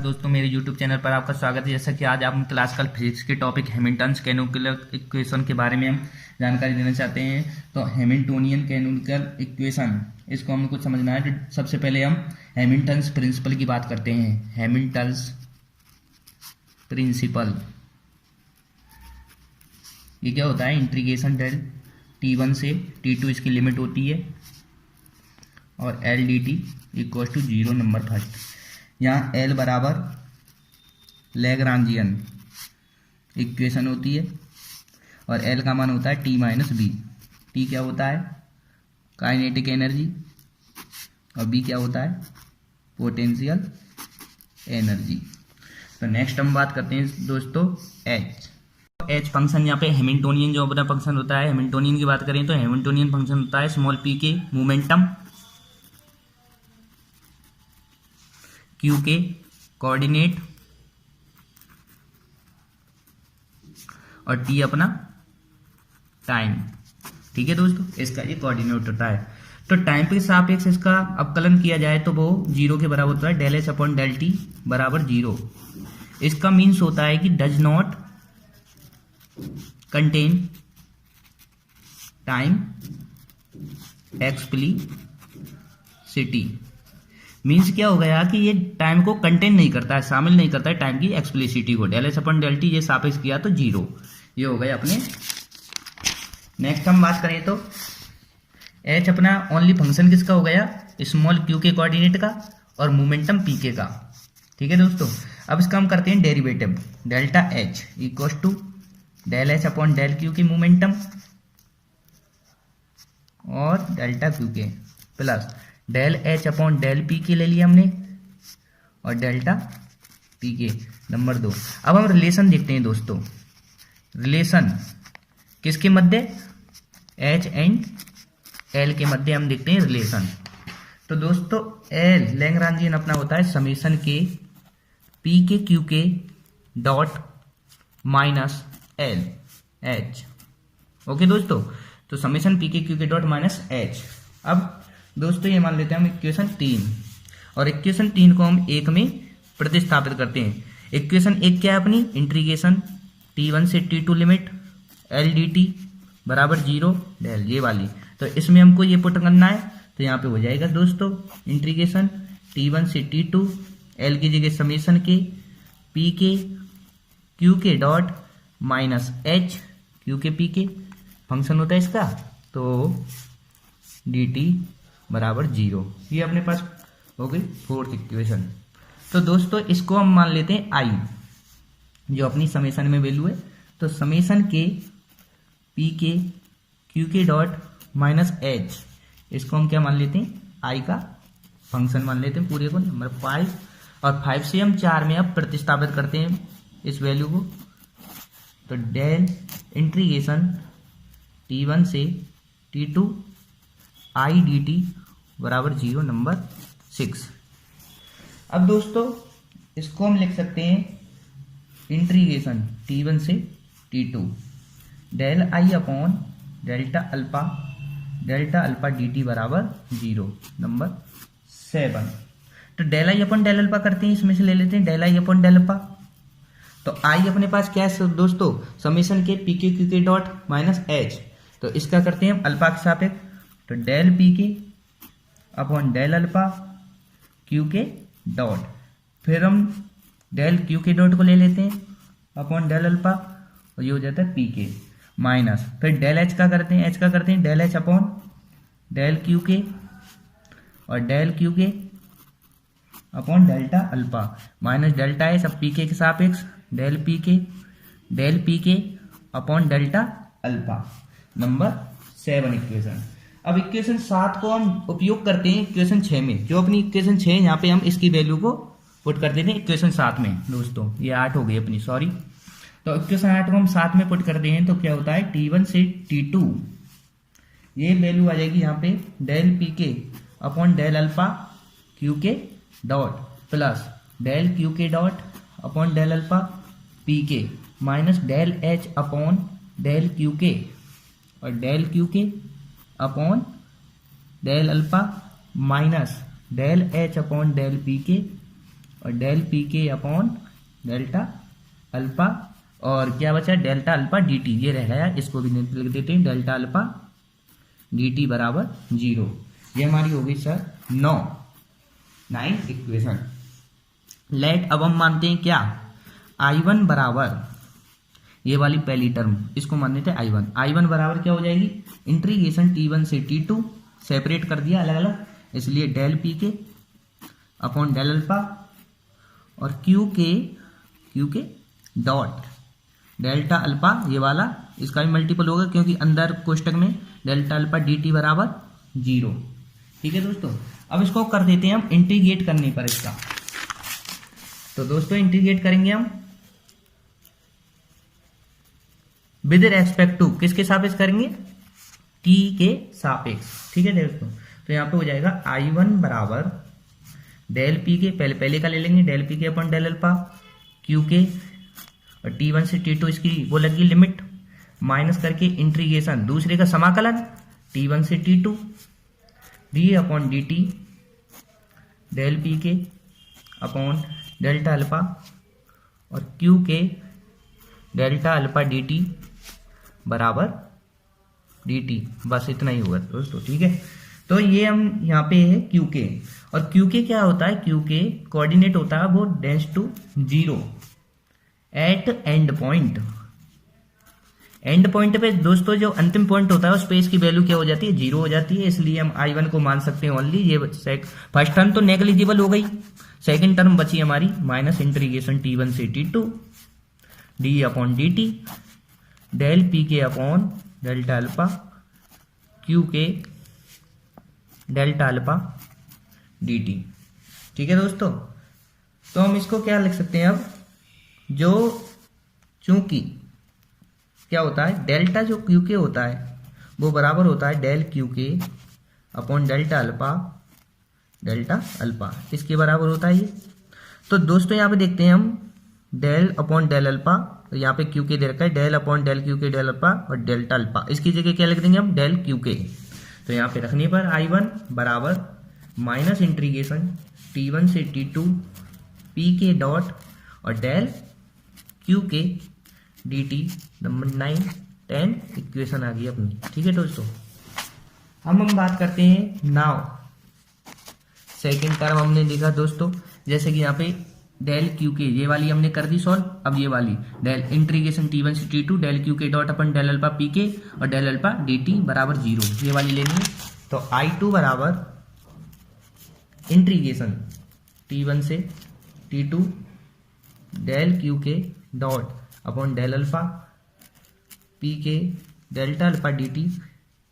दोस्तों, मेरे YouTube channel पर आपका स्वागत है। जैसा कि आज हम क्लासिकल फिजिक्स के टॉपिक हैमिल्टन्स कैनोनिकल इक्वेशन के बारे में हम जानकारी देना चाहते हैं। तो हैमिल्टोनियन कैनोनिकल इक्वेशन, इसको हमें कुछ समझना है। तो सबसे पहले हम हैमिल्टन्स प्रिंसिपल की बात करते हैं। हैमिल्टन्स प्रिंसिपल ये क्या होता है? इंटीग्रेशन डेल T1 से T2 इसकी लिमिट होती है और L D T equal to 0 number first. यहाँ एल बराबर लैग्रांजियन इक्वेशन होती है और एल का मान होता है टी माइनस बी। टी क्या होता है? काइनेटिक एनर्जी और बी क्या होता है? Potential energy. तो नेक्स्ट हम बात करते हैं दोस्तों एच। एच फंक्शन यहाँ पे हैमिल्टोनियन जो अपना फंक्शन होता है, हैमिल्टोनियन की बात करें तो हैमिल्टोनियन फंक्शन होता है स्मॉल पी के मोमेंटम, क्यू के कोऑर्डिनेट और टी अपना टाइम। ठीक है दोस्तों, इसका ये कोऑर्डिनेट होता है। तो टाइम के सापेक्ष इसका अवकलन किया जाए तो वो 0 के बराबर होता है। Del H upon del T बराबर 0। इसका मीन्स होता है कि does not contain time explicitly. Means क्या हो गया कि ये टाइम को कंटेन नहीं करता है, शामिल नहीं करता है टाइम की एक्सप्लिसिटी को। Del H upon del T ये सापेक्ष किया तो 0। ये हो गया अपने। नेक्स्ट हम बात करें तो एच अपना ओनली फंक्शन किसका हो गया? स्मॉल क्यू के कोऑर्डिनेट का और मोमेंटम पी के का। ठीक है दोस्तों, अब इसका हम करते हैं derivative. Delta H equal to del H upon del Q के मोमेंटम और डेल्टा क्यू के plus del H upon del P के ले लिया हमने और डेल्टा पी के नंबर 2। अब हम रिलेशन देखते हैं दोस्तों। रिलेशन किसके मध्य? एच एंड एल के मध्य हम देखते हैं रिलेशन। तो दोस्तों एल लैग्रांजियन अपना होता है समेशन के पी के क्यू के dot minus L H. Okay दोस्तों, तो समेशन पी के क्यू के डॉट माइनस एच। अब दोस्तों ये मान लेते हैं हम इक्वेशन 3 और इक्वेशन 3 को हम 1 में प्रतिस्थापित करते हैं। इक्वेशन 1 क्या है अपनी? इंटीग्रेशन T1 से T2 limit L D T बराबर 0 डेल, ये वाली। तो इसमें हमको ये पुट करना है तो यहाँ पे हो जाएगा दोस्तों इंटीग्रेशन T1 से T2 एल की जगह समेशन के पी के क्यू के डॉट माइनस एच क्यू के पी के फंक्शन होता है इसका, तो डी टी बराबर 0। ये अपने पास हो गई 4th इक्वेशन। तो दोस्तों इसको हम मान लेते हैं आई, जो अपनी समेशन में वैल्यू है। तो समेशन के पी के क्यू के डॉट माइनस एच, इसको हम क्या मान लेते हैं? आई का फंक्शन मान लेते हैं पूरे को, नंबर 5। और 5 से हम 4 में अब प्रतिस्थापित करते हैं इस वैल्यू को। तो डेल इंटीग्रेशन T1 से T2 आई डी टी बराबर 0 नंबर 6। अब दोस्तों इसको हम लिख सकते हैं इंटीग्रेशन T1 से T2 del I upon delta alpha D T बराबर 0 नंबर 7। तो del I upon del alpha करते हैं, इसमें से ले लेते हैं del I upon del alpha. तो आई अपने पास क्या है दोस्तों? समेशन के पी के क्यू के डॉट माइनस एच। तो इसका करते हैं हम अल्फा के सापेक्ष। तो डेल पी के अपॉन डेल अल्फा क्यू के डॉट, फिर हम डेल क्यू के डॉट को ले लेते हैं अपॉन डेल अल्फा और ये हो जाता है पी के माइनस, फिर डेल एच का करते हैं। एच का करते हैं del H upon del Q के और डेल क्यू के upon delta alpha minus delta H. अब पी के सापेक्ष डेल पी के upon delta alpha number 7 equation. अब इक्वेशन 7 को हम उपयोग करते हैं इक्वेशन 6 में। जो अपनी इक्वेशन 6 यहाँ पे हम इसकी वैल्यू को पुट कर देते हैं इक्वेशन 7 में। दोस्तों ये 8 हो गई अपनी, सॉरी। तो इक्वेशन 8 को हम 7 में पुट करते हैं तो क्या होता है? T1 से T2 ये वैल्यू आ जाएगी यहाँ पे डेल पी के अपॉन डेल अल्फा क्यू के डॉट प्लस डेल क्यू के dot upon del alpha P K minus del H upon del Q के और डेल क्यू के upon del alpha minus del H upon del P K और del P के upon delta alpha, और क्या बचा delta alpha D t, ये रह गया, इसको भी लिख देते हैं डेल्टा अल्फा डी टी बराबर 0। ये हमारी हो गई सर 9 इक्वेशन। लेट अब हम मानते हैं क्या, I1 बराबर ये वाली पहली टर्म, इसको मान लेते हैं I1 बराबर क्या हो जाएगी, इंटीग्रेशन T1 से T2, सेपरेट कर दिया अलग अलग, इसलिए डेल पी के अपॉन डेल अल्फा और क्यू के डॉट डेल्टा अल्फा, ये वाला इसका भी मल्टीपल होगा क्योंकि अंदर कोष्टक में डेल्टा अल्फा डी टी बराबर 0। ठीक है दोस्तों, अब इसको कर देते हैं हम इंटीग्रेट करने पर इसका। तो दोस्तों इंटीग्रेट करेंगे हम विद रेस्पेक्ट टू, किसके सापेक्ष करेंगे, टी के सापेक्ष। ठीक है दोस्तों, तो यहाँ पे हो जाएगा I1 बराबर डेल पी के, पहले का ले लेंगे डेल पी के अपन डेल अल्फा क्यू के, और T1 से T2 इसकी वो लगी लिमिट, माइनस करके इंटीग्रेशन दूसरे का समाकलन T1 से T2 d upon d t del P के अपॉन डेल्टा अल्फा और q k delta alpha D T बराबर डी टी, बस इतना ही होगा दोस्तों। ठीक है, तो ये हम यहाँ पे है क्यू के, और क्यू के क्या होता है, क्यू के कोऑर्डिनेट होता है वो tends to 0 at end point. End point पे दोस्तों जो अंतिम पॉइंट होता है उस पे इसकी वैल्यू क्या हो जाती है, 0 हो जाती है, इसलिए हम I1 को मान सकते हैं ओनली, ये फर्स्ट टर्म तो नेग्लिजिबल हो गई, सेकंड टर्म बची हमारी माइनस इंटीग्रेशन T1 से T2 d upon d t del P के upon delta alpha Q k delta alpha D t. ठीक है दोस्तों, तो हम इसको क्या लिख सकते हैं अब, जो चूंकि क्या होता है डेल्टा जो क्यू के होता है वो बराबर होता है डेल क्यू के अपॉन डेल्टा अल्फा, इसके बराबर होता है ये। तो दोस्तों यहाँ पे देखते हैं हम डेल अपॉन डेल अल्फा, तो यहाँ पे क्यू के दे रखा है, डेल अपॉन डेल क्यू के डेल अल्फा और डेल्टा अल्फा, इसकी जगह क्या लिख देंगे हम डेल क्यू के। तो यहाँ पे रखने पर I1 बराबर माइनस इंटीग्रेशन T1 से T2 पी के डॉट और डेल क्यू के डी टी, नंबर 9 10 इक्वेशन आ गई अपनी। ठीक है दोस्तों, हम बात करते हैं नाउ सेकेंड टर्म हमने देखा दोस्तों, जैसे कि यहाँ पे डेल क्यू के ये वाली हमने कर दी सॉल्व, अब ये वाली डेल इंटीग्रेशन T1 से T2 डेल क्यू के डॉट अपन डेल अल्फा पी के और डेल अल्फा डी टी बराबर 0, ये वाली लेनी है। तो I2 बराबर इंटीग्रेशन T1 से T2 डेल क्यू के dot upon del alpha P k delta alpha D t,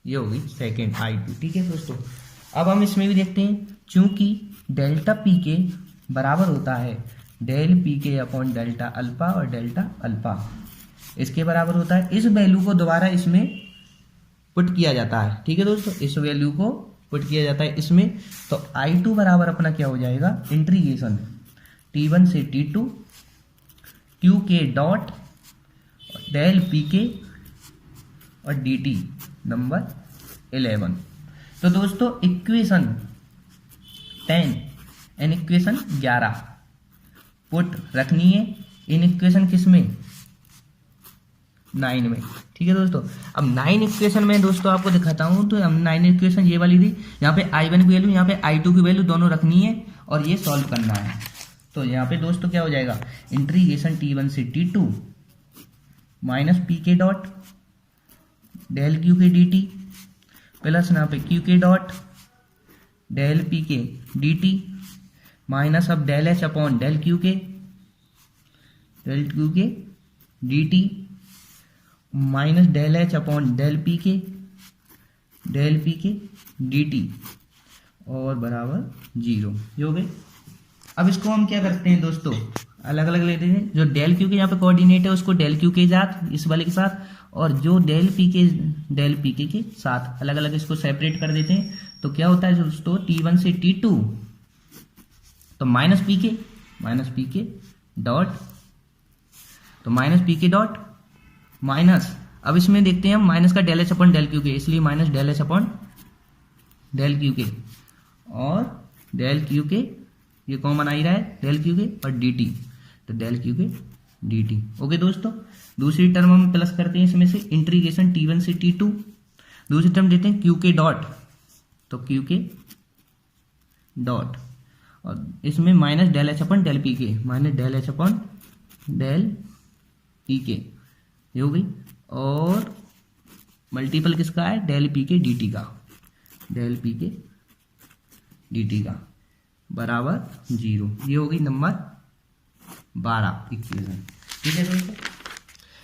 ये होगी सेकेंड I2। ठीक है दोस्तों, अब हम इसमें भी देखते हैं, चूंकि डेल्टा पी के बराबर होता है डेल पी के अपॉन डेल्टा अल्फा और डेल्टा अल्फा, इसके बराबर होता है, इस वैल्यू को दोबारा इसमें पुट किया जाता है। ठीक है दोस्तों, इस वैल्यू को पुट किया जाता है इसमें, तो I2 बराबर अपना क्या हो जाएगा, इंटीग्रेशन T1 से T2 क्यू के डॉट डेल पी के और डी टी, नंबर 11। तो दोस्तों इक्वेशन 10 एंड इक्वेशन 11 पुट रखनी है इन इक्वेशन किसमें, 9 में। ठीक है दोस्तों, अब 9 इक्वेशन में दोस्तों आपको दिखाता हूं, तो हम 9 इक्वेशन ये वाली थी, यहाँ पे I1 की वैल्यू यहाँ पे I2 की वैल्यू दोनों रखनी है और ये सॉल्व करना है। तो यहाँ पे दोस्तों क्या हो जाएगा, इंटीग्रेशन T1 से T2 माइनस पी के डॉट डेल क्यू के डी टी प्लस यहाँ पे क्यू के डॉट डेल पी के डी टी माइनस अब del H upon del Q के D T minus del H upon del P के डी टी और बराबर 0, ये हो गए। अब इसको हम क्या करते हैं दोस्तों, अलग अलग लेते हैं, जो डेल क्यू के यहाँ पे कोऑर्डिनेट है उसको डेल क्यू के साथ इस वाले के साथ, और जो डेल पी के साथ अलग अलग इसको सेपरेट कर देते हैं। तो क्या होता है दोस्तों, T1 से T2 तो माइनस पी के डॉट, तो माइनस पी के डॉट माइनस, अब इसमें देखते हैं हम माइनस का del H upon del Q k, इसलिए minus del H upon del Q के और डेल क्यू के ये कॉमन आ ही रहा है डेल क्यू के और डी टी, तो डेल क्यू के डी टी। ओके दोस्तों, दूसरी टर्म हम प्लस करते हैं इसमें से इंटीग्रेशन T1 से T2, दूसरी टर्म देते हैं क्यू के डॉट, तो क्यू के डॉट और इसमें माइनस डेल एच अपन del P K, minus del H अपन डेल पी के, ये हो गई। और मल्टीपल किसका है, डेल पी के डी टी का, डेल पी के डी टी का बराबर 0। ये हो गई नंबर 12 इक्वेशन। ठीक है दोस्तों,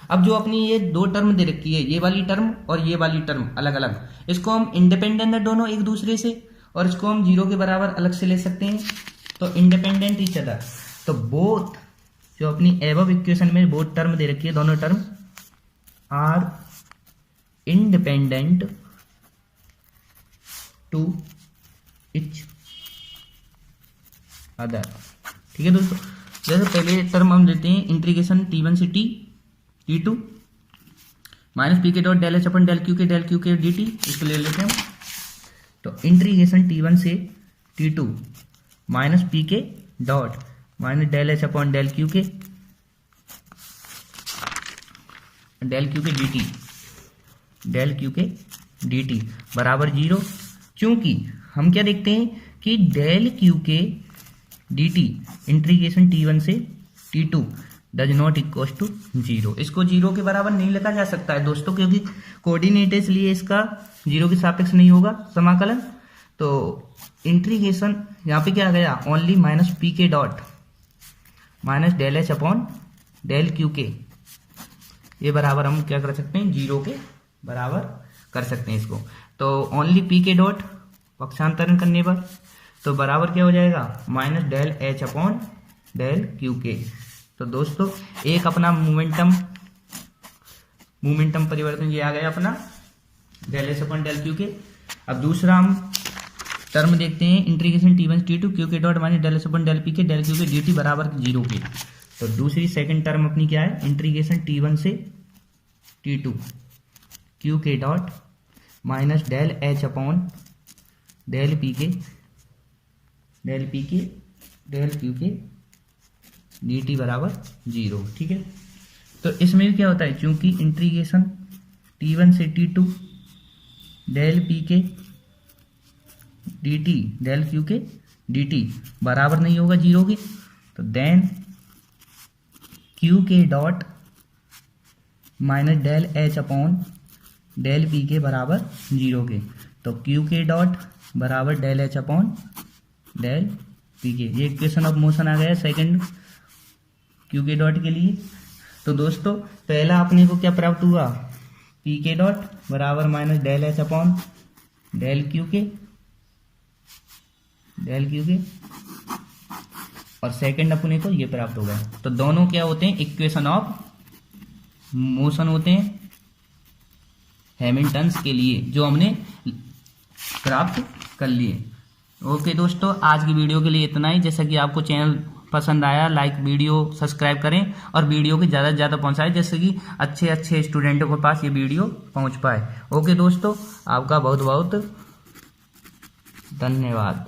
अब जो अपनी ये दो टर्म दे रखी है, ये वाली टर्म और ये वाली टर्म अलग अलग, इसको हम इंडिपेंडेंट है दोनों एक दूसरे से, और इसको हम 0 के बराबर अलग से ले सकते हैं, तो इंडिपेंडेंट ईच अदर। तो बोथ जो अपनी एबव इक्वेशन में बोथ टर्म दे रखी है, दोनों term are independent to each other. ठीक है दोस्तों, जैसे पहले टर्म हम लेते हैं इंटीग्रेशन T1 से T2 माइनस पी के डॉट डेल एच अपन डेल क्यू के डी टी, इसको ले लेते हैं हम। तो इंटीग्रेशन T1 से T2 माइनस पी के dot minus del H upon del Q के डी टी, डेल क्यू के डी टी बराबर 0। क्योंकि हम क्या देखते हैं कि डेल क्यू के डी टी इंटीग्रेशन T1 से T2 does not equal to 0। इसको 0 के बराबर नहीं लिखा जा सकता है दोस्तों, क्योंकि कोऑर्डिनेट है, इसलिए इसका 0 के सापेक्ष नहीं होगा समाकलन। तो इंटीग्रेशन यहाँ पे क्या आ गया, ओनली माइनस पी के dot minus del H upon del Q k, ये बराबर हम क्या कर सकते हैं, 0 के बराबर कर सकते हैं इसको। तो ओनली पी के डॉट पक्षांतरण करने पर तो बराबर क्या हो जाएगा, minus del H upon del Q k. तो दोस्तों एक अपना मोमेंटम परिवर्तन ये आ गया अपना del H upon del Q k. अब दूसरा हम टर्म देखते हैं इंटीग्रेशन T1 T2 क्यू के dot minus del H upon del P k del Q के डी टी बराबर 0 के। तो दूसरी सेकंड टर्म अपनी क्या है, इंटीग्रेशन T1 से T2 क्यू के dot minus del H upon del P k del Q के डी टी बराबर 0। ठीक है, तो इसमें भी क्या होता है, क्योंकि इंटीग्रेशन T1 से T2 डेल पी के डी टी डेल क्यू के डी टी बराबर नहीं होगा 0 के, तो देन क्यू के dot minus del H upon del P k बराबर 0 के। तो क्यू के डॉट बराबर del H upon del P k, ये इक्वेशन ऑफ मोशन आ गया सेकंड क्यू के डॉट के लिए। तो दोस्तों पहला अपने को क्या प्राप्त हुआ, पी के डॉट बराबर minus del H upon del Q के और सेकंड अपने को ये प्राप्त हो गया। तो दोनों क्या होते हैं, इक्वेशन ऑफ मोशन होते हैं हैमिल्टन्स के लिए, जो हमने प्राप्त कर लिए। ओके दोस्तों, आज की वीडियो के लिए इतना ही। जैसा कि आपको चैनल पसंद आया, लाइक वीडियो सब्सक्राइब करें और वीडियो को ज़्यादा से ज़्यादा पहुंचाएं, जिससे कि अच्छे स्टूडेंटों के पास ये वीडियो पहुंच पाए। ओके दोस्तों, आपका बहुत बहुत धन्यवाद।